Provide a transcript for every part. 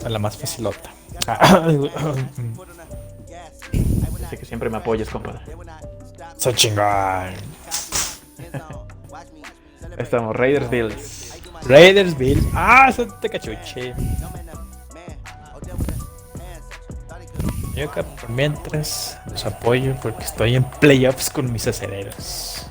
A la más facilota. Sé que siempre me apoyas, compadre. So chingón. Estamos, Raiders Bills. Raiders, Bills. Ah, eso te cachuche. Yo acá por mientras los apoyo porque estoy en playoffs con mis aceleros.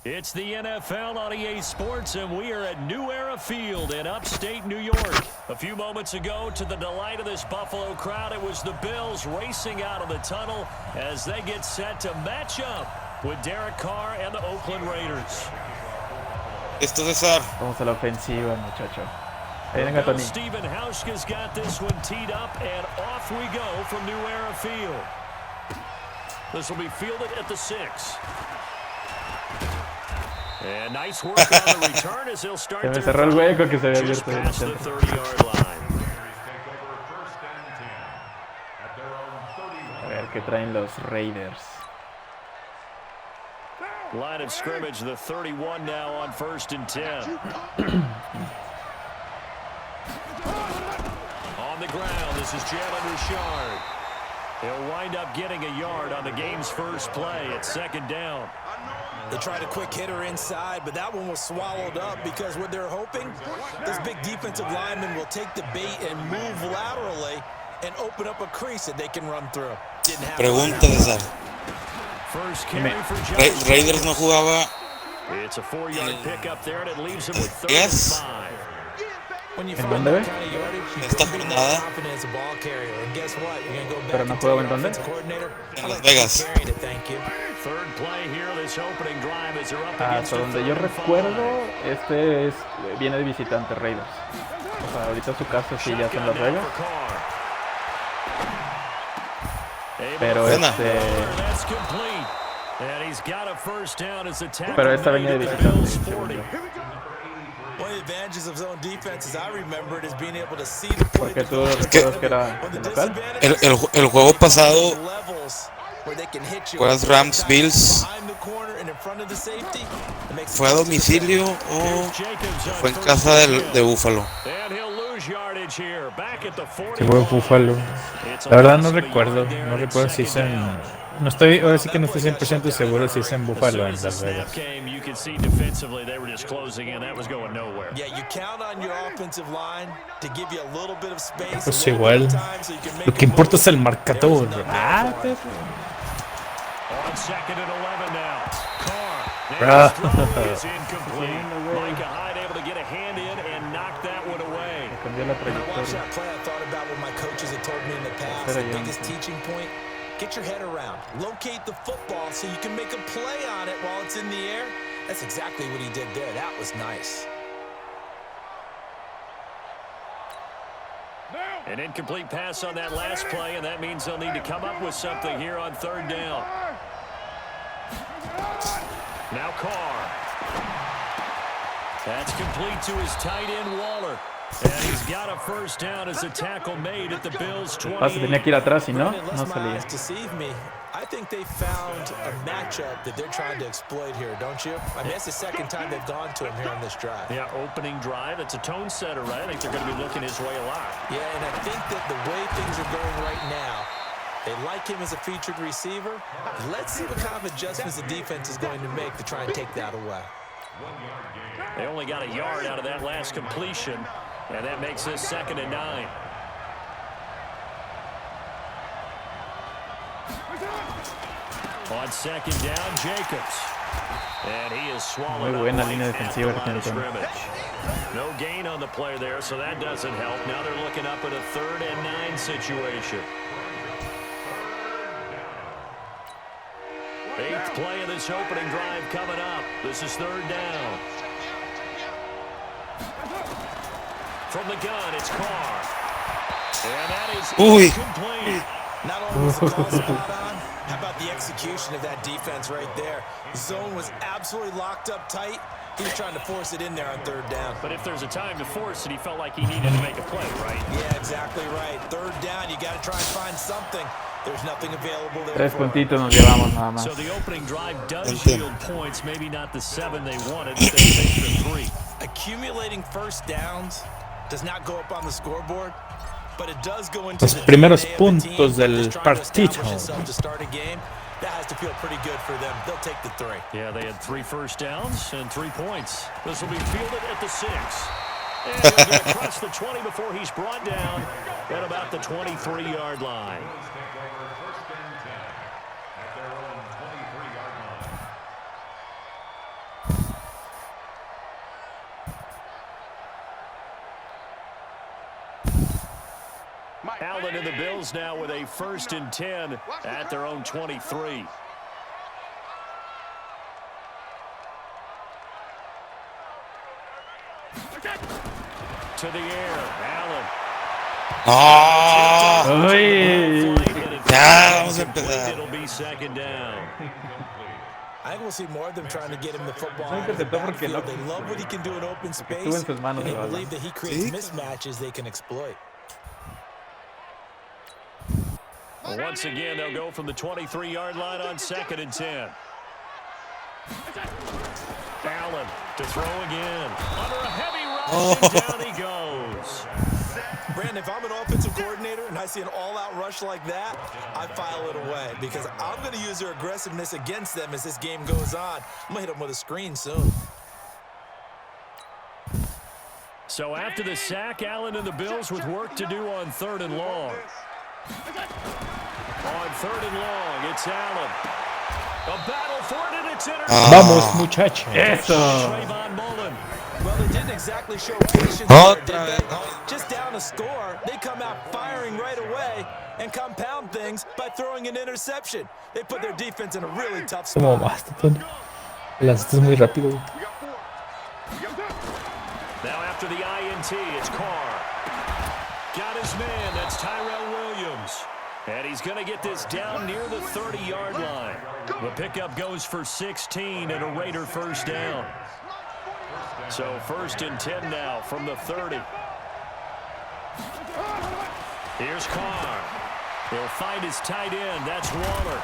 It's the NFL on EA Sports, and we are at New Era Field in upstate New York. A few moments ago, to the delight of this Buffalo crowd, it was the Bills racing out of the tunnel as they get set to match up with Derek Carr and the Oakland Raiders. Esto, César. Vamos a la ofensiva, muchacho. Ahí venga, Tony. Stephen Hauschka's got this one teed up, and off we go from New Era Field. This will be fielded at the 6. And nice work on the return as he'll start. Se me cerró el hueco que se había abierto. Past the 30-yard line. A ver qué traen los Raiders. Line of scrimmage, the 31 now on 1st and 10. On the ground, this is Jalen Richard. He'll wind up getting a yard on the game's first play at 2nd down. They tried a quick hitter inside, but that one was swallowed up because what they're hoping, this big defensive lineman will take the bait and move laterally and open up a crease that they can run through. Pregunta, César. Raiders no jugaba. It's a 4-yard pickup there, and it leaves him with 35. Yes. ¿En dónde ve? Esta jornada. Pero no juego en dónde. En Las Vegas. Hasta donde yo recuerdo, viene de visitante Raiders. O sea, ahorita su casa sí ya está en Las Vegas. Pero pero esta venía de visitante, según yo. Porque tú recuerdas que era local. El juego pasado, ¿cuáles Rams Bills? ¿Fue a domicilio o fue en casa de Buffalo? Que fue Buffalo. La verdad no recuerdo. No recuerdo si es en. No estoy. Ahora sí que no estoy 100% seguro si es en Buffalo o en Las Vegas. Pues igual. Lo que importa es el marcador. Ah, Cambió la trayectoria. Get your head around. Locate the football so you can make a play on it while it's in the air. That's exactly what he did there. That was nice. An incomplete pass on that last play, and that means they'll need to come up with something here on 3rd down. Now Carr. That's complete to his tight end, Waller. And he's got a 1st down as a tackle made at the Bills' 20. Tenía que ir atrás y no salía. I think they found a matchup that they're trying to exploit here, don't you? I mean, that's the 2nd time they've gone to him here on this drive. Yeah, opening drive. It's a tone setter, right? I think they're going to be looking his way a lot. Yeah, and I think that the way things are going right now, they like him as a featured receiver. Let's see what kind of adjustments the defense is going to make to try and take that away. They only got a yard out of that last completion, and that makes this 2nd and 9. On 2nd down, Jacobs. And he is swallowed. Muy buena línea defensiva que tiene el Tony. No gain on the play there, so that doesn't help. Now they're looking up at a 3rd and 9 situation. 8th play of this opening drive coming up. This is 3rd down. From the gun, it's Carr. And that is incomplete. Not only was the call spot on, How about the execution of that defense right there? Zone was absolutely locked up tight. He was trying to force it in there on third down. But if there's a time to force it, he felt like he needed to make a play, right? Yeah, exactly right. Third down, you got to try and find something. There's nothing available there. 3 puntitos nos llevamos nada más. So the opening drive does yield points, maybe not the 7 they wanted, but they take the 3. Accumulating first downs does not go up on the scoreboard, but it does go into Los the primeros day-to-day of the puntos team. del Just trying to establish partido. itself to start a game. That has to feel pretty good for them. They'll take the 3. Yeah, they had 3 first downs and 3 points. This will be fielded at the 6. And he's going to cross the 20 before he's brought down at about the 23-yard line. Allen and the Bills now with a 1st and 10 at their own 23. To the air, Allen. ¡Ah! Uy. Ya, vamos a empezar. It'll be 2nd down. I think we'll see more of them trying to get him the football No out of the interceptó porque backfield. no- They love what he can do in open space, estuvo en sus manos and they el balón. believe that he creates Sí. mismatches they can exploit. Once again, they'll go from the 23-yard line on 2nd and 10. Allen to throw again. Under a heavy rush, and down he goes. Brandon, if I'm an offensive coordinator and I see an all-out rush like that, I file it away because I'm going to use their aggressiveness against them as this game goes on. I'm going to hit them with a screen soon. So after the sack, Allen and the Bills with work to do on 3rd and long. On 3rd and long, it's Allen. A battle for it, and it's intercepted. Vamos, muchachos. Eso. Trayvon Mullen. Well, they didn't exactly show patience there, did Otra they? vez. Just down a score, they come out firing right away and compound things by throwing an interception. They put their defense in a really tough ¿Cómo spot. vas, Tony? Lanzaste muy rápido. Now after the INT, it's Carr. Got his man, that's Tyrell Williams. And he's going to get this down near the 30-yard line. The pickup goes for 16 and a Raider 1st down. So 1st and 10 now from the 30. Here's Carr. He'll find his tight end. That's Waller.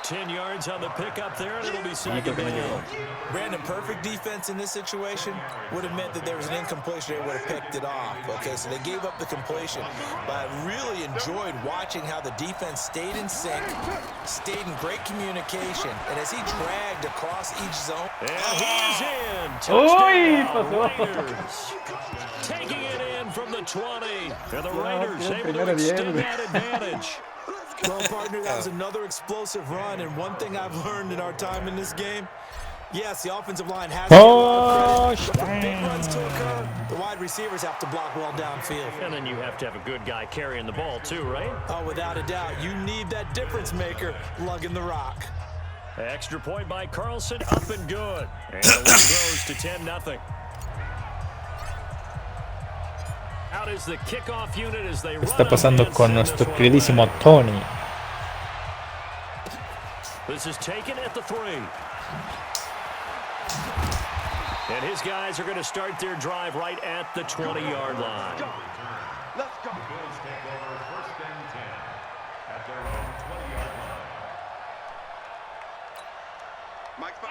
10 yards on the pickup there, and it'll be 2nd down. Brandon, perfect defense in this situation would have meant that there was an incompletion. They would have picked it off. Okay, so they gave up the completion. But I really enjoyed watching how the defense stayed in sync, stayed in great communication, and as he dragged across each zone. And he is in. Uy, Touchdown, pasó. Raiders. Taking it in from the 20. And the Ya, Raiders tiene able to primera 10, extend güey. that advantage. Well, partner, that was another explosive run, and one thing I've learned in our time in this game, yes, the offensive line has to get a lot of credit, but for big runs to occur, the wide receivers have to block well downfield. And then you have to have a good guy carrying the ball too, right? Oh, without a doubt, you need that difference maker lugging the rock. Extra point by Carlson, up and good. And the lead grows to 10-0. Out is the kickoff unit as they ¿Qué run está pasando up and con send nuestro this one queridísimo away. Tony? This is taken at the 3. And his guys are going to start their drive right at the 20-yard line. Let's go. Bills take over 1st and 10 at their own 20-yard line.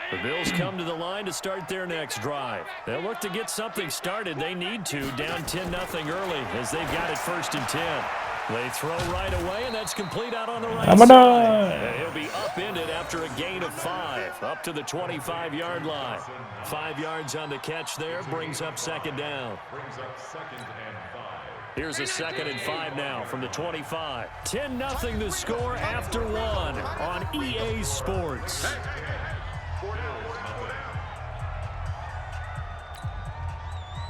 The Bills come to the line to start their next drive. They'll look to get something started. They need to, down 10-0 early as they've got it 1st and 10. They throw right away, and that's complete out on the right ¡Vámonos! side. And he'll be upended after a gain of 5, up to the 25-yard line. 5 yards on the catch there, brings up 2nd down. Brings up 2nd and 5. Here's a 2nd and 5 now from the 25. 10-0 the score after 1 on EA Sports.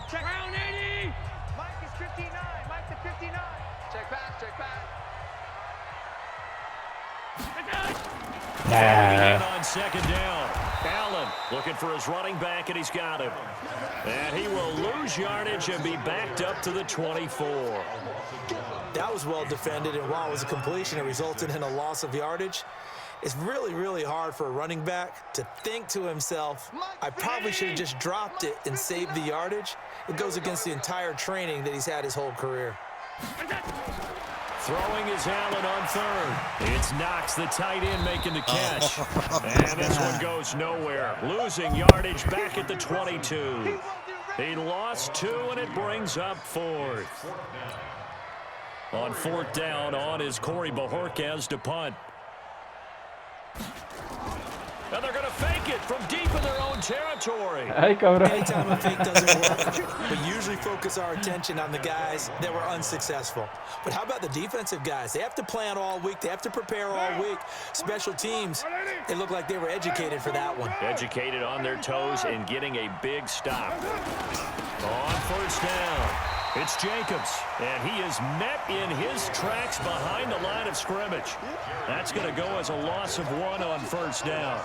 Check. Round 80. Mike is 59. Mike to 59. Check back. Check back. And on 2nd down, Allen looking for his running back, and he's got him. And he will lose yardage and be backed up to the 24. That was well defended, and while it was a completion, it resulted in a loss of yardage. It's really, really hard for a running back to think to himself, I probably should have just dropped it and saved the yardage. It goes against the entire training that he's had his whole career. Throwing is Allen on third. It's Knox, the tight end, making the catch. And this one goes nowhere. Losing yardage back at the 22. He lost 2, and it brings up 4th. On 4th down, on is Corey Bajorquez to punt. And they're going to fake it from deep in their own territory. Ay, cabrón. Anytime a fake doesn't work, we usually focus our attention on the guys that were unsuccessful. But how about the defensive guys? They have to plan all week. They have to prepare all week. Special teams, they look like they were educated for that one. Educated on their toes and getting a big stop. On 1st down, it's Jacobs, and he is met in his tracks behind the line of scrimmage. That's going to go as a loss of 1 on 1st down.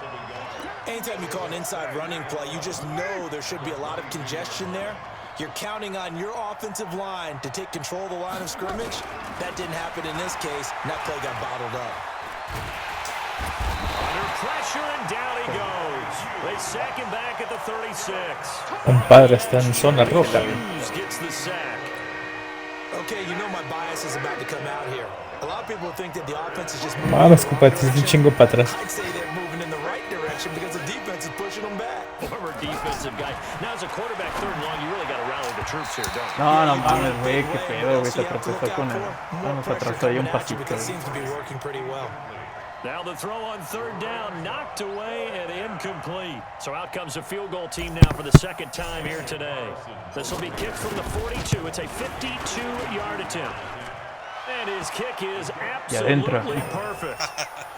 Anytime you call an inside running play, you just know there should be a lot of congestion there. You're counting on your offensive line to take control of the line of scrimmage. That didn't happen in this case, and that play got bottled up. Under pressure, and down he goes. They sack him back at the 36. Compadre, está en zona roja. Hughes gets the sack. Okay, you know my bias is about to come out here. A lot of people think that the offense is just moving. Vamos, compadre, es un chingo para atrás. I'd say they're moving in the right direction because the defense is pushing them back. Former defensive guy. Now, as a quarterback, 3rd and long, you really got to rally the troops here, don't you? No, no mames, güey, qué pedo, güey, se tropezó con el... Bueno, se atrasó ahí un pasito, because it güey. seems to be working pretty well. Now the throw on 3rd down, knocked away and incomplete. So out comes a field goal team now for the 2nd time here today. This will be kicked from the 42. It's a 52-yard attempt. And his kick is absolutely perfect.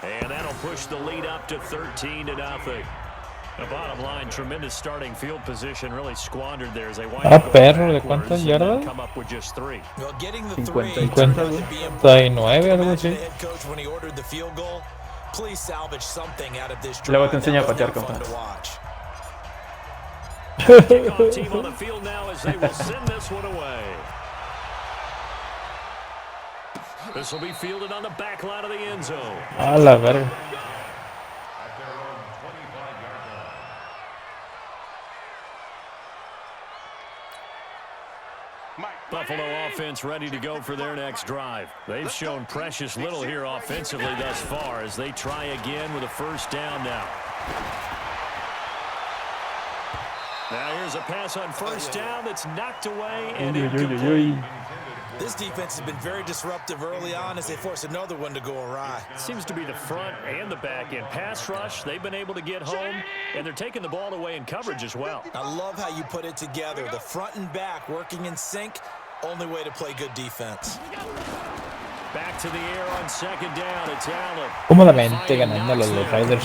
And that'll push the lead up to 13-0. The bottom line, tremendous starting field position, really squandered there as they wind up perro, ¿de cuántas yardas? come up with just 3. Well, getting the 59, algo así. When he ordered the field goal, please salvage something out of this Luego drive. te enseño a That was patear, not fun compadre. to watch. Kickoff team on the field now as they will send this one away. This will be fielded on the back line of the end zone. A la verga. Buffalo offense ready to go for their next drive. They've shown precious little here offensively thus far as they try again with a 1st down now. Now here's a pass on 1st down that's knocked away and incomplete. This defense has been very disruptive early on as they force another one to go awry. Seems to be the front and the back end. Pass rush, they've been able to get home, and they're taking the ball away in coverage as well. I love how you put it together. The front and back working in sync. Only way to play good defense. Back to the air on 2nd down. It's Allen. Cómodamente ganando los Raiders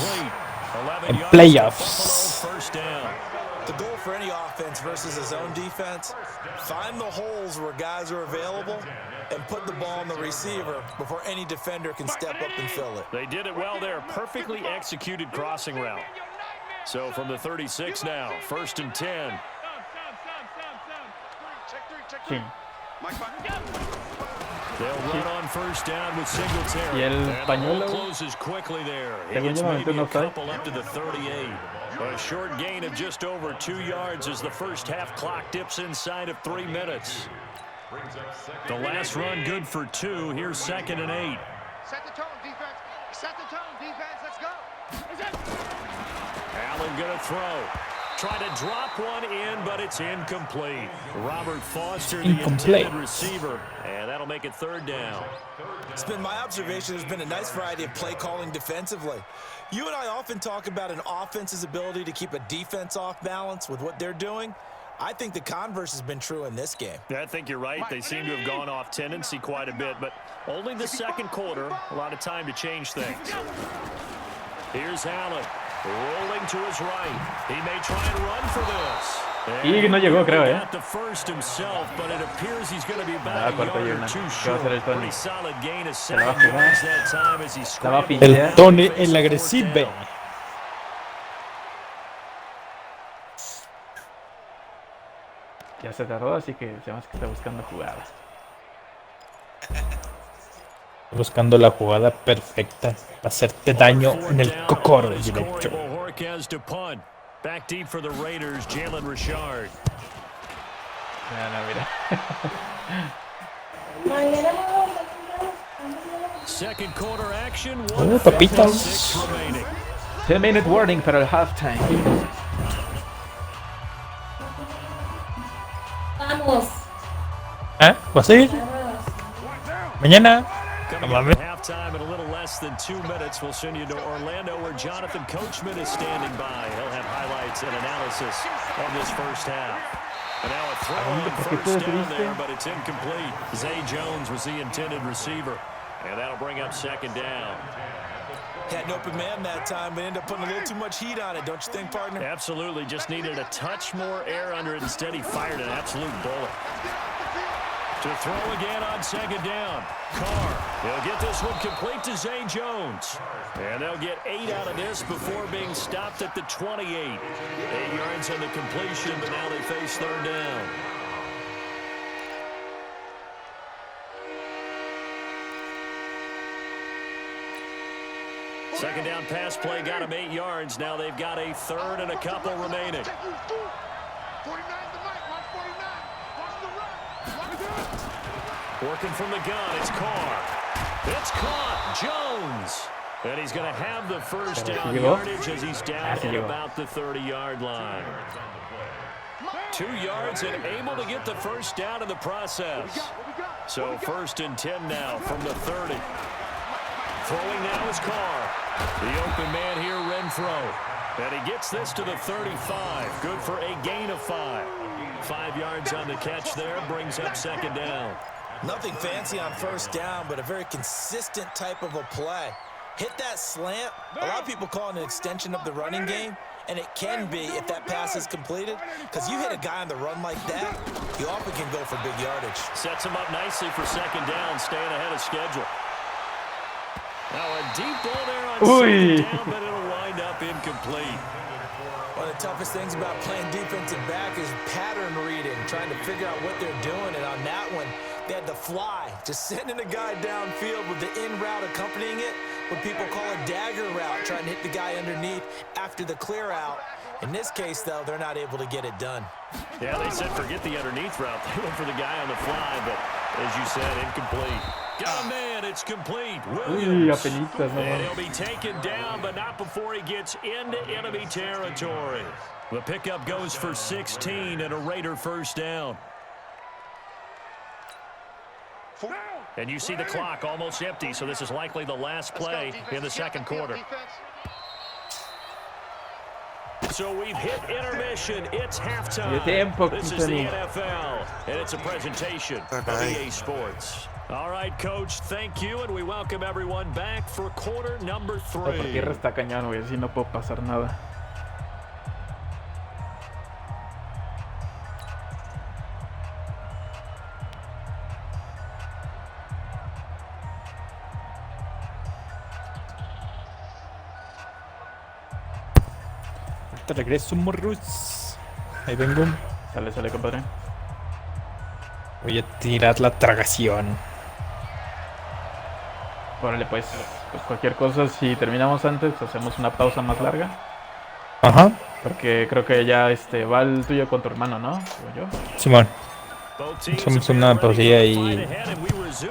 en playoffs. 1st down. The goal for any offense versus his own defense, find the holes where guys are available and put the ball on the receiver before any defender can step up and fill it. They did it well there. Perfectly executed crossing route. So from the 36 now, 1st and 10. Sí. They'll run on 1st down with Singletary. Y el And the pañuelo, hole closes quickly there. He según gets yo me maybe aventé un a offside. couple up to the 38. A short gain of just over 2 yards as the first half clock dips inside of 3 minutes. The last run good for 2. Here's 2nd and 8. Set the tone, defense. Set the tone, defense. Let's go. Allen gonna throw. Try to drop one in, but it's incomplete. Robert Foster, the intended receiver, and that'll make it 3rd down. It's been my observation there's been a nice variety of play calling defensively. You and I often talk about an offense's ability to keep a defense off balance with what they're doing. I think the converse has been true in this game. I think you're right. They seem to have gone off tendency quite a bit, but only the 2nd quarter. A lot of time to change things. Here's Allen. Rolling to his right. He may try and run for this. Y no llegó, creo, Got the first himself, but it appears he's going to be about a yard or 2 short. Pretty solid gain of 7 yards that time as he scrambled. El Tony, el agresivo. Ya se tardó, así que se me hace que está buscando jugadas. Buscando la jugada perfecta para hacerte daño en el cocoro derecho. Back deep for the Raiders, Jalen Richard. Mira. Second quarter action. Papitas. 10-minute warning para el halftime. Vamos. ¿Vas a ir? Mañana. No mames. Halftime in a little less than 2 minutes. We'll send you to Orlando, where Jonathan Coachman is standing by. He'll have highlights and analysis of this first half. And now a throw on first down there, but it's incomplete. Zay Jones was the intended receiver, and that'll bring up second down. Had an open man that time, but ended up putting a little too much heat on it, don't you think, partner? Absolutely, just needed a touch more air under it. Instead, he fired an absolute bullet. To throw again on second down. Carr, he'll get this one complete to Zay Jones. And they'll get 8 out of this before being stopped at the 28. 8 yards on the completion, but now they face third down. Second down pass play got him 8 yards. Now they've got a third and a couple remaining. Working from the gun, it's Carr. It's caught, Jones. And he's going to have the first down yardage as he's down at about the 30-yard line. 2 yards and able to get the first down in the process. So 1st and 10 now from the 30. Throwing now is Carr. The open man here, Renfro. And he gets this to the 35. Good for a gain of 5. 5 yards on the catch there, brings up second down. Nothing fancy on first down, but a very consistent type of a play. Hit that slant. A lot of people call it an extension of the running game, and it can be if that pass is completed, because you hit a guy on the run like that, you often can go for big yardage. Sets him up nicely for second down, staying ahead of schedule. Now a deep ball there on second down, but it'll wind up incomplete. One of the toughest things about playing defensive back is pattern reading, trying to figure out what they're doing, and on that one, they had the fly, just sending a guy downfield with the in route accompanying it, what people call a dagger route, trying to hit the guy underneath after the clear out. In this case, though, they're not able to get it done. Yeah, they said forget the underneath route. They went for the guy on the fly, but as you said, incomplete. Got a man, it's complete. Williams. And he'll be taken down, but not before he gets into enemy territory. The pickup goes for 16 and a Raider first down. And you see the clock almost empty, so this is likely the last play in the second quarter. So we've hit intermission. It's halftime. This is the NFL, and it's a presentation of EA Sports. All right, Coach, thank you, and we welcome everyone back for quarter number 3. La tierra está cañón, güey, así no puedo pasar nada. Te regreso, morros. Ahí vengo. Sale, compadre. Voy a tirar la tragación. Órale, pues cualquier cosa, si terminamos antes, hacemos una pausa más larga. Ajá. Porque creo que ya va el tuyo con tu hermano, ¿no? Digo yo. Simón. Hacemos una pausilla y...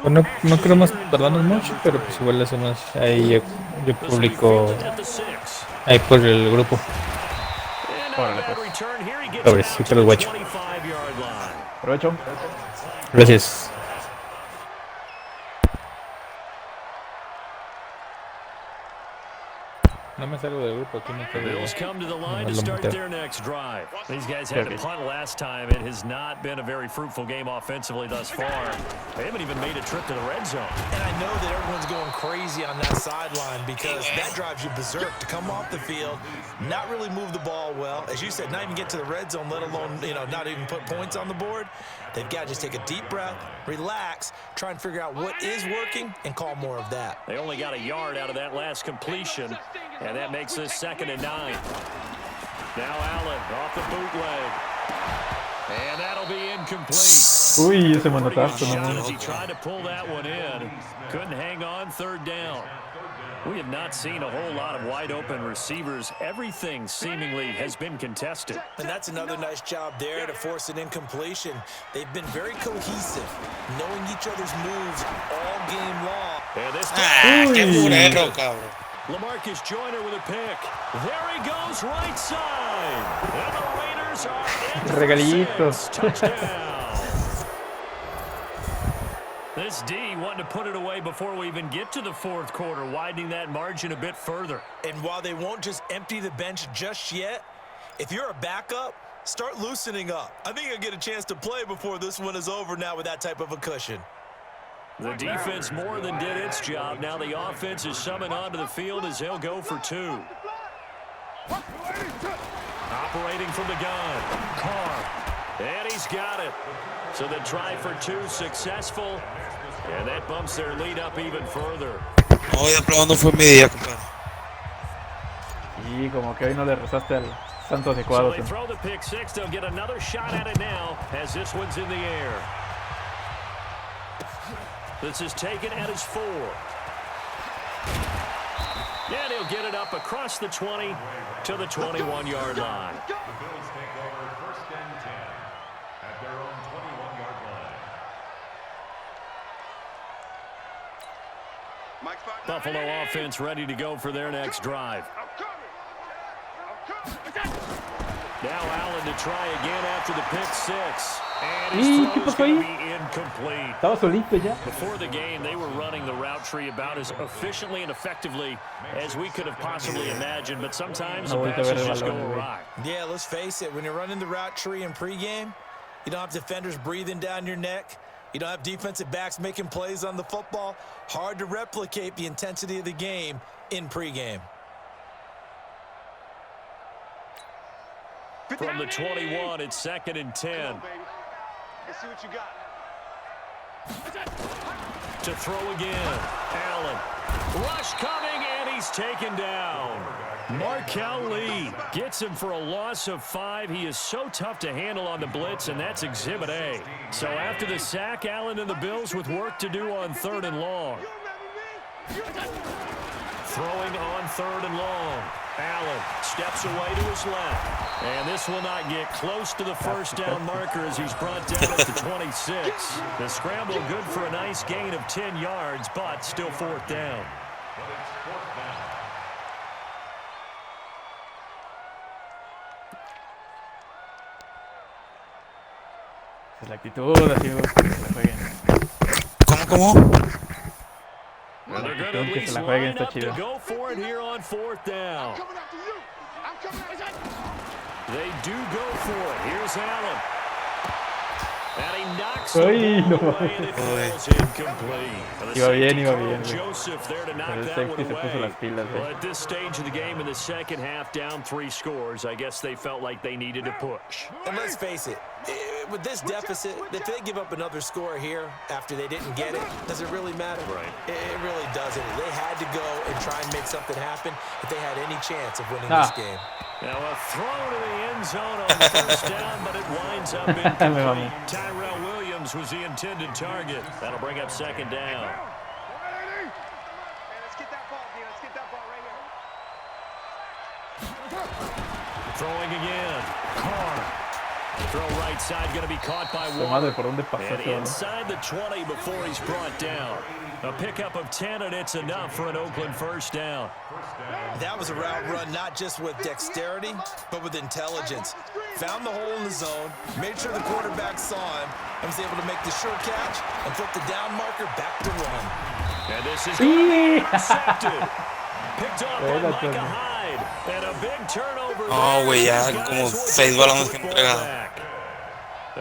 Bueno, no queremos tardarnos mucho, pero pues igual hacemos... Ahí yo publico... Ahí por el grupo. Órale, pues. Pobrecito el guacho. Aprovecho. Gracias. No me salgo del grupo, aquí me quedo. Bills come to the line to start their next drive. These guys had to punt last time. It has not been a very fruitful game offensively thus far. They haven't even made a trip to the red zone. And I know that everyone's going crazy on that sideline because that drives you berserk to come off the field, not really move the ball well. As you said, not even get to the red zone, let alone, not even put points on the board. They've got to just take a deep breath, relax, try and figure out what is working, and call more of that. They only got a yard out of that last completion, and that makes this 2nd and 9. Now Allen off the bootleg. And that'll be incomplete. Uy, ese manotazo, no. He tried to pull that one in. Couldn't hang on third down. We have not seen a whole lot of wide open receivers. Everything seemingly has been contested. And that's another nice job there to force an incompletion. They've been very cohesive, knowing each other's moves all game long. And this qué burero, cabrón. LaMarcus Joyner with a pick. There he goes, right side. And the Raiders are in for Regalitos. 6. Touchdown. This D wanting to put it away before we even get to the fourth quarter, widening that margin a bit further. And while they won't just empty the bench just yet, if you're a backup, start loosening up. I think you'll get a chance to play before this one is over now with that type of a cushion. The defense more than did its job. Now the offense is summoned onto the field as they'll go for 2. Operating from the gun, Carr, and he's got it. So the try for 2 successful, and that bumps their lead up even further. Hoy aprobando fue mi día, compadre. Y como que hoy no le rezaste al santo So adecuado. they throw the pick 6. They'll get another shot at it now as this one's in the air. This is taken at his 4. And he'll get it up across the 20 to the 21-yard line. Buffalo offense ready to go for their next drive. Now Allen to try again after the pick 6. And his throw is going to be incomplete. Estaba solito ya. Before the game, they were running the route tree about as efficiently and effectively as we could have possibly imagined, but sometimes the passes just go awry. Yeah, let's face it, when you're running the route tree in pregame, you don't have defenders breathing down your neck. You don't have defensive backs making plays on the football. Hard to replicate the intensity of the game in pregame. From the 21, it's 2nd and 10. Let's see what you got. To throw again, Allen. Rush coming, and he's taken down. Markel Lee gets him for a loss of 5. He is so tough to handle on the blitz, and that's Exhibit A. So after the sack, Allen and the Bills with work to do on 3rd and long. Throwing on 3rd and long. Allen steps away to his left. And this will not get close to the first down marker as he's brought down at the 26. The scramble good for a nice gain of 10 yards, but still 4th down. La actitud, así que se la jueguen. ¿Cómo? And they're going to at least line up to go for it here on 4th down. They do go for it. Here's Allen. And he knocks the ball away, and it falls incomplete. Iba bien. Joseph there to knock that one away. Well, at this stage of the game in the second half, down 3 scores, I guess they felt like they needed to push. And let's face it, with this deficit, if they give up another score here after they didn't get it, does it really matter? Right. It really doesn't. They had to go and try and make something happen if they had any chance of winning this game. Now a throw to the end zone on 1st down, but it winds up incomplete. Tyrell Williams was the intended target. That'll bring up 2nd down. Let's get that ball, D. Let's get that ball right here. Throwing again. Carr. Throw right side going to be caught by Madre, Warren. ¿por dónde pasó And ese balón? inside the 20 before he's brought down. A pickup of 10, and it's enough for an Oakland 1st down. That was a route run not just with dexterity, but with intelligence. Found the hole in the zone, made sure the quarterback saw him, and was able to make the sure catch and flip the down marker back to 1. And this is intercepted. Picked off by Micah Hyde. And a big turnover. No, güey, ya como 6 balones que entregado.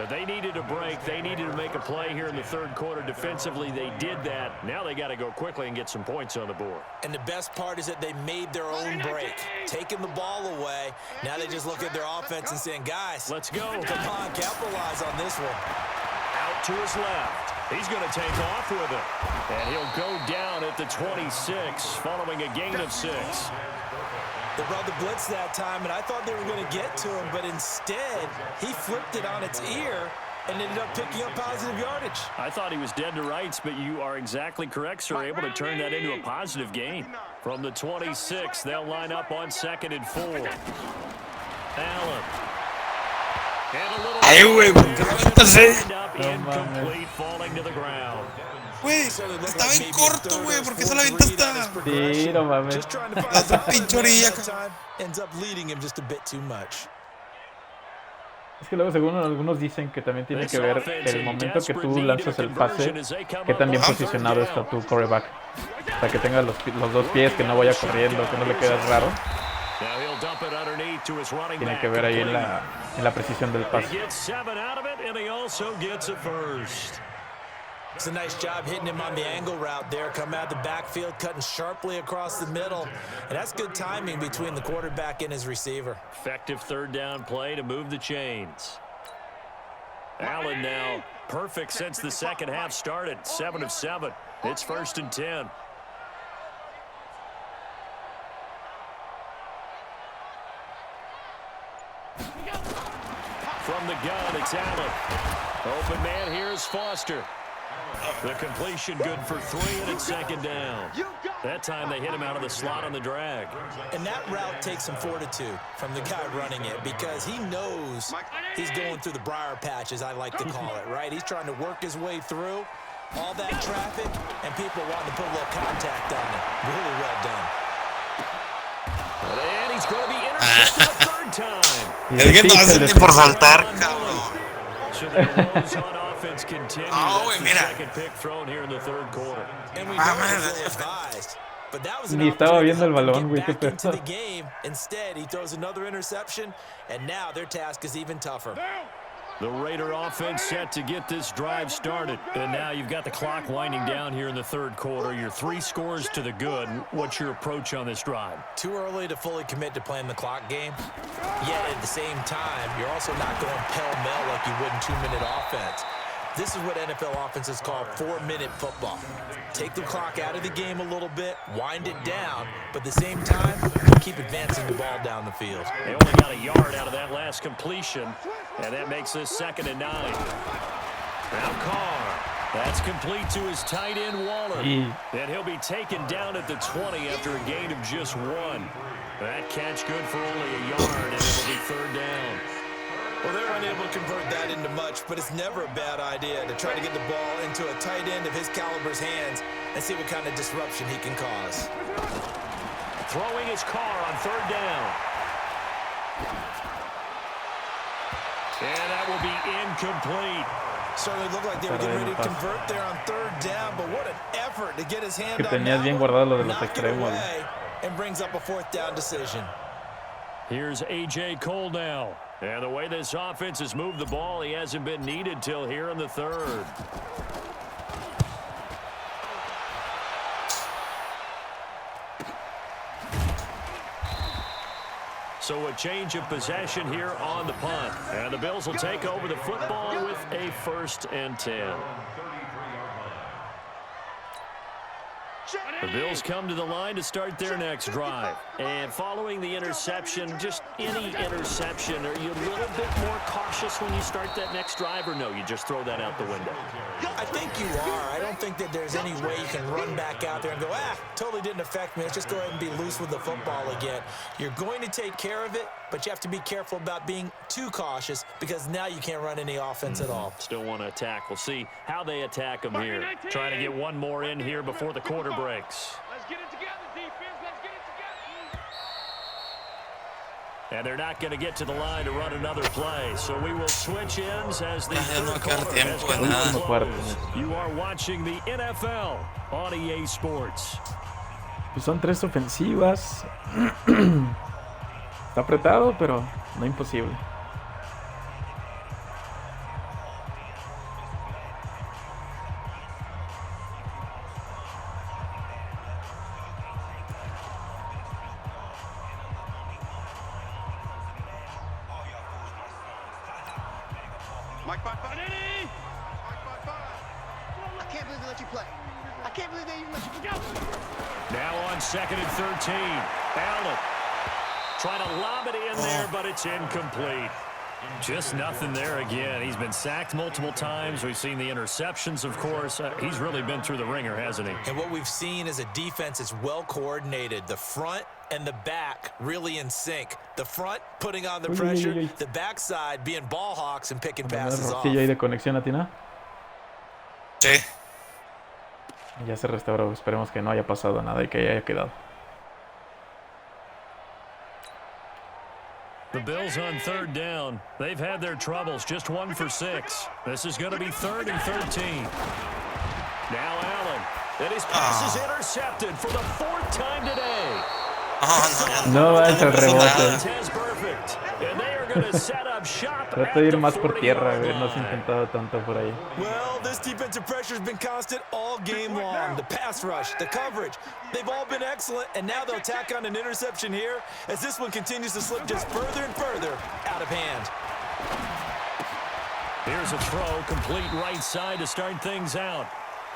They needed a break. They needed to make a play here in the 3rd quarter. Defensively, they did that. Now they got to go quickly and get some points on the board. And the best part is that they made their own break, taking the ball away. Now they just look at their offense and saying, guys, let's go. Come on, capitalize on this one. Out to his left. He's going to take off with it. And he'll go down at the 26 following a gain of 6. They brought the blitz that time, and I thought they were going to get to him, but instead, he flipped it on its ear and ended up picking up positive yardage. I thought he was dead to rights, but you are exactly correct, sir. Able to turn that into a positive gain. From the 26, they'll line up on 2nd and 4. Allen. And a little... ¡Ay, güey! Incomplete, falling to the ground. Güey, estaba en corto, güey. ¿Por qué se la aventaste? Sí, no mames. La otra pinche orilla. Ends up leading him just a bit too much. Es que luego, según algunos dicen que también tiene que ver el momento que tú lanzas el pase, que tan bien posicionado está tu quarterback. O sea, que tenga los dos pies, que no vaya corriendo, que no le quede raro. Tiene que ver ahí en la precisión del pase. It's a nice job hitting him on the angle route there. Come out the backfield, cutting sharply across the middle. And that's good timing between the quarterback and his receiver. Effective 3rd down play to move the chains. Allen now perfect since the second half started. 7 of 7. It's 1st and 10. From the gun, it's Allen. Open man here is Foster. The completion good for 3, and it's 2nd down. That time they hit him out of the slot on the drag. And that route takes some fortitude from the guy running it, because he knows he's going through the briar patch, as I like to call it, right? He's trying to work his way through all that traffic, and people wanting to put a little contact on it. Really well done. And he's going to be intercepted a 3rd time. Es que no hacen ni por saltar, cabrón. So the Rose on offense continue. Güey, mira. Second pick thrown here in the 3rd quarter. And we know it's advised, but that was an Ni estaba opportunity viendo el for him to balón, güey, get qué back into pedo. the game. Instead, he throws another interception, and now their task is even tougher. The Raider offense set to get this drive started. And now you've got the clock winding down here in the 3rd quarter. Your 3 scores to the good. What's your approach on this drive? Too early to fully commit to playing the clock game. Yet at the same time, you're also not going pell-mell like you would in 2-minute offense. This is what NFL offenses call 4-minute football. Take the clock out of the game a little bit, wind it down, but at the same time, keep advancing the ball down the field. They only got a yard out of that last completion, and that makes this 2nd and 9. Now Carr. That's complete to his tight end, Waller. And he'll be taken down at the 20 after a gain of just 1. That catch good for only a yard, and it'll be 3rd down. Well, they're unable to convert that into much, but it's never a bad idea to try to get the ball into a tight end of his caliber's hands and see what kind of disruption he can cause. Throwing his car on 3rd down. And that will be incomplete. Certainly looked like they were getting ready to convert there on 3rd down, but what an effort to get his hand Que on tenías that bien one, guardado lo de los knock it extremos. away, and brings up a 4th down decision. Here's A.J. Cole now. And the way this offense has moved the ball, he hasn't been needed till here in the 3rd. So a change of possession here on the punt. And the Bills will take over the football with a 1st and 10. The Bills come to the line to start their next drive. And following the interception, just any interception, are you a little bit more cautious when you start that next drive, or no, you just throw that out the window? I think you are. I don't think that there's any way you can run back out there and go, totally didn't affect me. Let's just go ahead and be loose with the football again. You're going to take care of it, but you have to be careful about being too cautious, because now you can't run any offense at all. Still want to attack. We'll see how they attack them here. Trying to get one more in here before the quarter breaks. Let's get it together, defense. Let's get it together. And they're not going to get to the line to run another play. So we will switch ends as the third quarter has come to a close. You are watching the NFL on EA Sports. Pues son 3 ofensivas. Está apretado, pero no imposible. believe they let you play. I can't believe they even let you go. Now on 2nd and 13. Allen trying to lob it in there, but it's incomplete. Just nothing there again. He's been sacked multiple times. We've seen the interceptions, of course. He's really been through the ringer, hasn't he? And what we've seen is a defense that's well coordinated. The front and the back really in sync. The front putting on the pressure. The backside being ball hawks and picking passes off. Rosilla ahí de conexión latina. Sí. Ya se restauró. Esperemos que no haya pasado nada y que haya quedado. The Bills on 3rd down. They've had their troubles. Just 1 for 6. This is going to be 3rd and 13. Now Allen. And his pass is intercepted for the 4th time today. No, es el rebote. And they are going to set up shop. Trata de ir más por tierra, güey. No has intentado tanto por ahí. Well, this defensive pressure has been constant all game long. The pass rush, the coverage, they've all been excellent, and now they'll tack on an interception here as this one continues to slip just further and further out of hand. Here's a throw, complete right side to start things out.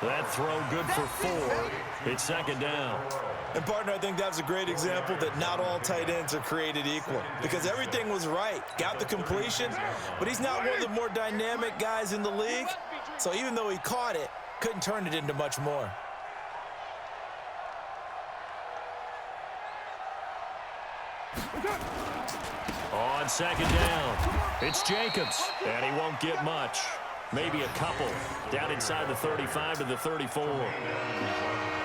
That throw good for 4. It's 2nd down. And partner, I think that's a great example that not all tight ends are created equal, because everything was right. Got the completion, but he's not one of the more dynamic guys in the league. So even though he caught it, couldn't turn it into much more. On 2nd down, it's Jacobs, and he won't get much. Maybe a couple down inside the 35 to the 34.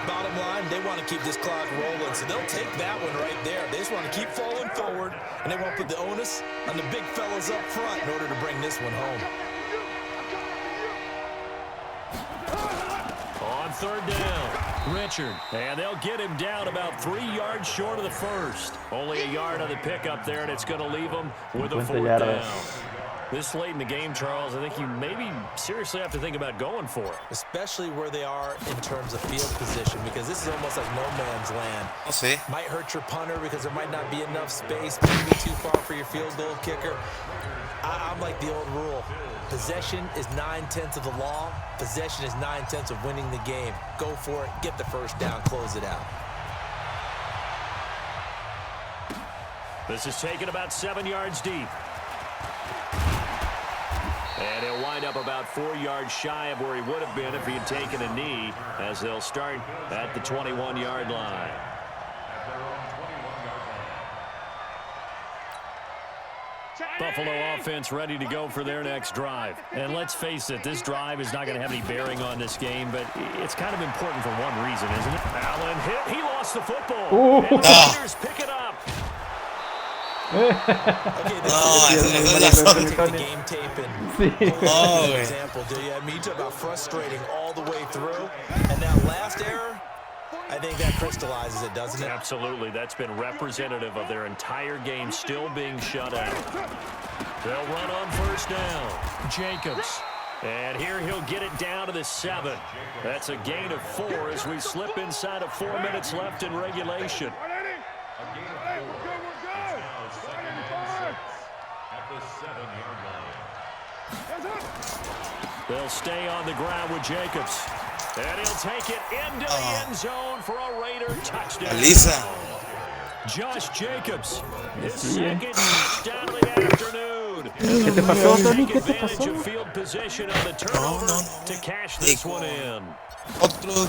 Bottom line, they want to keep this clock rolling, so they'll take that one right there. They just want to keep falling forward, and they want to put the onus on the big fellas up front in order to bring this one home. On 3rd down, Richard, and they'll get him down about 3 yards short of the 1st. Only a yard on the pickup there, and it's going to leave him with a 4th down. This late in the game, Charles, I think you maybe seriously have to think about going for it. Especially where they are in terms of field position, because this is almost like no man's land. We'll see. Might hurt your punter because there might not be enough space, maybe too far for your field goal kicker. I'm like the old rule. Possession is 9/10 of the law. Possession is 9/10 of winning the game. Go for it, get the 1st down, close it out. This is taken about 7 yards deep. And he'll wind up about 4 yards shy of where he would have been if he had taken a knee, as they'll start at the 21-yard line. Buffalo offense ready to go for their next drive. And let's face it, this drive is not going to have any bearing on this game, but it's kind of important for one reason, isn't it? Allen hit. He lost the football. And the Raiders pick it up. Okay, this is the game tape and example, do you? I mean, you talk about frustrating all the way through, and that last error, I think that crystallizes it, doesn't it? Absolutely. That's been representative of their entire game still being shut out. They'll run on 1st down. Jacobs. And here he'll get it down to the 7. That's a gain of 4 as we slip inside of 4 minutes left in regulation. They'll stay on the ground with Jacobs. And he'll take it into the end zone for a Raider touchdown. Lisa. Josh Jacobs, his 2nd touchdown of the afternoon. ¿Qué te pasó, Tony? ¿Qué te Advantage pasó? of field position on the turnover to cash this one in. Otro.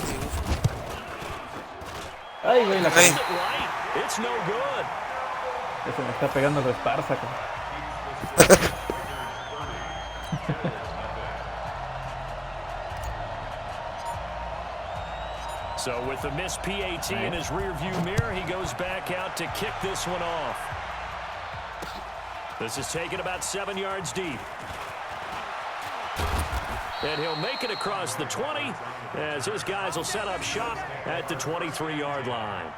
Ay, güey, la Is caí. it right? It's no good. Ya se me está pegando la esparza. So with the missed PAT in his rearview mirror, he goes back out to kick this one off. This is taken about 7 yards deep. And he'll make it across the 20 as his guys will set up shop at the 23-yard line.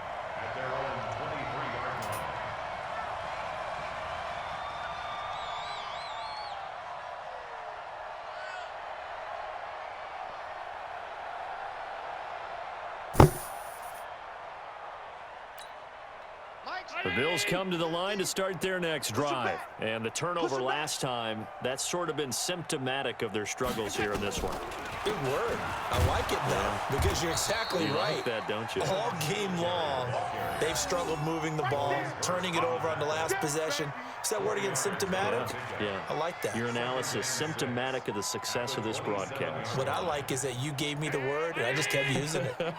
The Bills come to the line to start their next drive. And the turnover last time, that's sort of been symptomatic of their struggles here in this one. Good word. I like it now because you're exactly right. Like that, don't you? All game long, they've struggled moving the ball, turning it over on the last possession. Is that word again, symptomatic? Yeah. I like that. Your analysis, symptomatic of the success of this broadcast. What I like is that you gave me the word, and I just kept using it.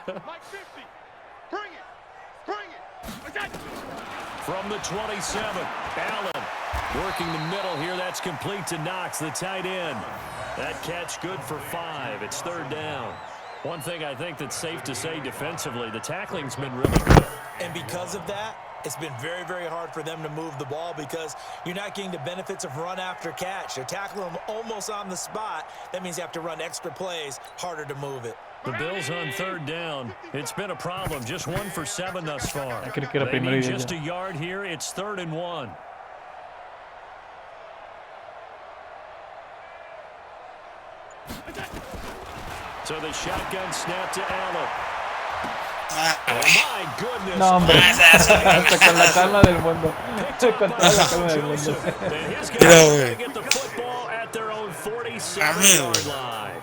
From the 27, Allen working the middle here. That's complete to Knox, the tight end. That catch good for 5. It's 3rd down. One thing I think that's safe to say defensively, the tackling's been really good. And because of that, it's been very, very hard for them to move the ball because you're not getting the benefits of run after catch. They're tackling them almost on the spot. That means you have to run extra plays, harder to move it. The Bills on 3rd down. It's been a problem. Just 1 for 7 thus far. They need just a yard here. It's 3rd and 1. So the shotgun snap to Allen. Oh my goodness. No, hombre. Hasta con la calma del mundo. Con toda la calma del mundo. And his guys get the football at their own 47-yard line.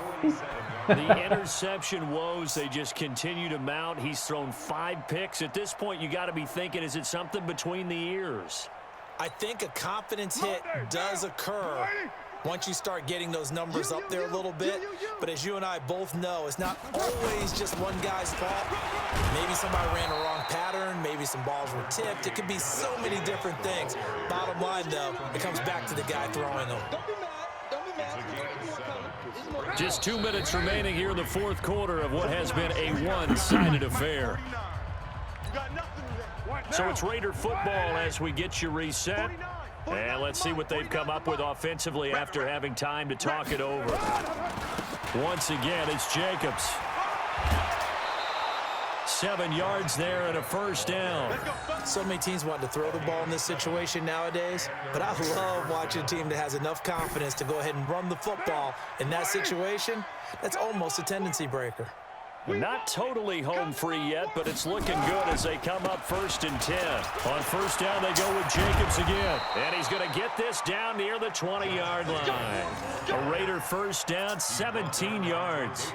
The interception woes, they just continue to mount. He's thrown 5 picks. At this point, you got to be thinking, is it something between the ears? I think a confidence hit does occur once you start getting those numbers up there a little bit. But as you and I both know, it's not always just one guy's fault. Maybe somebody ran a wrong pattern. Maybe some balls were tipped. It could be so many different things. Bottom line, though, it comes back to the guy throwing them. Just 2 minutes remaining here in the 4th quarter of what has been a one-sided affair. So it's Raider football as we get you reset. And let's see what they've come up with offensively after having time to talk it over. Once again, it's Jacobs. 7 yards there and a 1st down. So many teams want to throw the ball in this situation nowadays, but I love watching a team that has enough confidence to go ahead and run the football in that situation. That's almost a tendency breaker. Not totally home free yet, but it's looking good as they come up 1st and 10. On 1st down, they go with Jacobs again. And he's going to get this down near the 20-yard line. A Raider 1st down, 17 yards.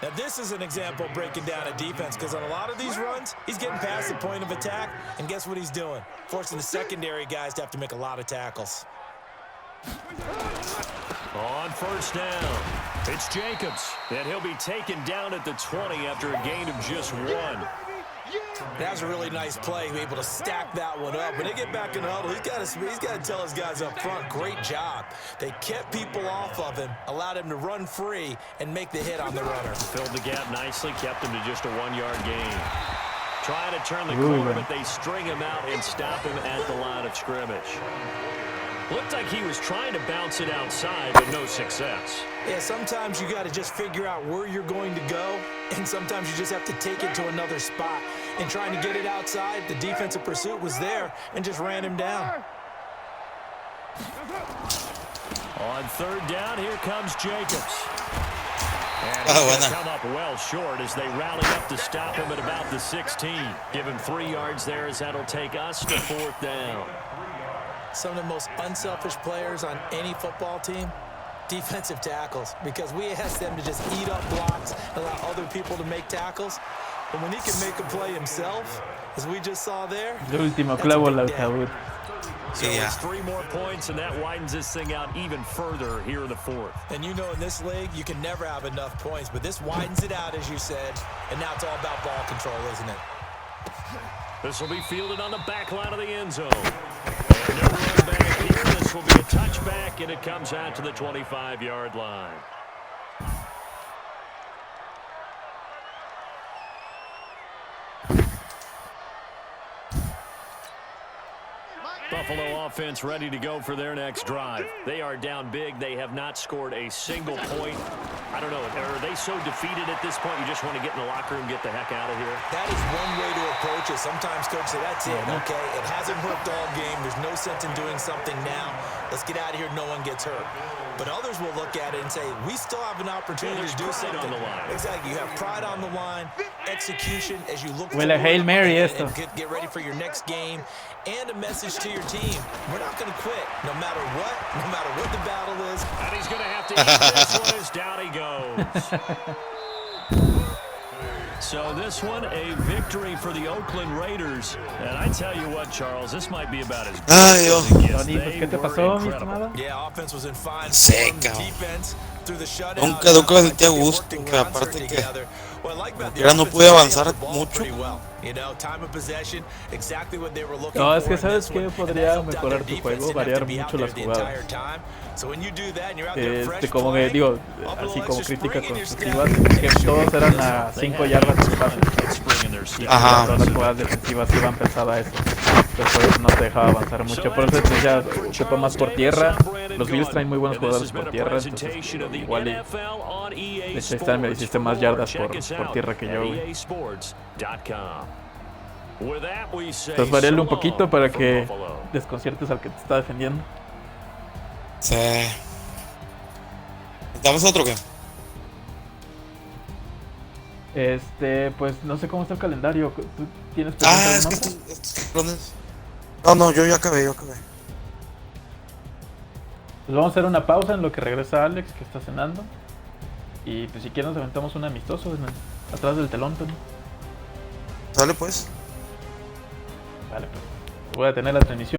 Now, this is an example of breaking down a defense because on a lot of these runs, he's getting past the point of attack, and guess what he's doing? Forcing the secondary guys to have to make a lot of tackles. On 1st down, it's Jacobs, and he'll be taken down at the 20 after a gain of just 1. That was a really nice play, able to stack that one up. When they get back in the huddle, he's got to tell his guys up front, great job. They kept people off of him, allowed him to run free and make the hit on the runner. Filled the gap nicely, kept him to just a 1-yard gain. Trying to turn the corner, but they string him out and stop him at the line of scrimmage. Looked like he was trying to bounce it outside, but no success. Yeah, sometimes you got to just figure out where you're going to go, and sometimes you just have to take it to another spot. And trying to get it outside, the defensive pursuit was there and just ran him down. On 3rd down, here comes Jacobs. And he's going to come up well short as they rally up to stop him at about the 16. Give him 3 yards there as that'll take us to 4th down. Some of the most unselfish players on any football team, defensive tackles, because we ask them to just eat up blocks, allow other people to make tackles. But when he can make a play himself, as we just saw there, El último clavo al ataúd. So it's 3 more points, and that widens this thing out even further here in the 4th. And you know in this league, you can never have enough points, but this widens it out, as you said, and now it's all about ball control, isn't it? This will be fielded on the back line of the end zone. And no run back here. This will be a touchback, and it comes out to the 25-yard line. Buffalo offense ready to go for their next drive. They are down big. They have not scored a single point I don't know. Are they so defeated at this point you just want to get in the locker room, get the heck out of here? That is one way to approach it. Sometimes coach say, that's it, okay? It hasn't worked all game. There's no sense in doing something now. Let's get out of here. No one gets hurt. But others will look at it and say, we still have an opportunity to do something. On the line. Exactly. You have pride on the line, execution as you look Huele a Hail Mary esto. and get ready for your next game, and a message to your team. We're not going to quit no matter what the battle is. And he's going to have to eat this one as down he goes. So this one, a victory for the Oakland Raiders. And I tell you what, Charles, this might be about as good Ay, Dios. as it gets. Tony, pues, They ¿qué te were pasó, mi incredible. estimado? Yeah, offense was in fine Seca. form. Defense through the shutout. Nunca I sentí a think they gusto, worked in que concert aparte que together. What I like about the ya no offense pude is they avanzar held the ball mucho. pretty well. You know, time of possession, exactly what they were looking No, for. es que in sabes this que one. And podría that helped out mejorar their tu defense. juego, Didn't have variar to be out mucho there las the jugadas. entire time. So when you do that and you're out there fresh Como que playing, digo, up a así little como extra crítica spring in your step. constructiva, que todos eran a 5 yardas de pase. Spring in their step. Ajá. Todas las jugadas defensivas iban pensadas a eso. Entonces por eso no te dejaba avanzar mucho. Por eso ya ocupa más por tierra. Los Bills traen muy buenos jugadores por tierra. Entonces igual y de hecho esta me hiciste más yardas por tierra que yo, güey. Entonces variarle un poquito para que desconciertes al que te está defendiendo. Sí. ¿Damos otro qué? Pues no sé cómo está el calendario. ¿Tú tienes Ah, preguntas, es que Marta? estos cabrones. No, yo ya acabé. Pues vamos a hacer una pausa en lo que regresa Alex, que está cenando. Y pues si quieres nos aventamos un amistoso atrás del telón, Tony. Sale pues. Vale, pues voy a detener la transmisión.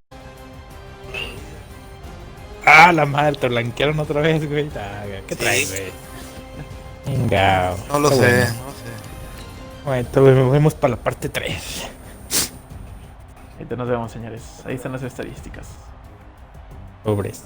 Ah, la madre, te blanquearon otra vez, güey. Ah, ¿qué traes, Sí. güey? Venga. No lo está sé, bueno. no sé. Bueno, entonces nos vemos para la parte 3. Ahí nos vemos, señores. Ahí están las estadísticas. Pobres.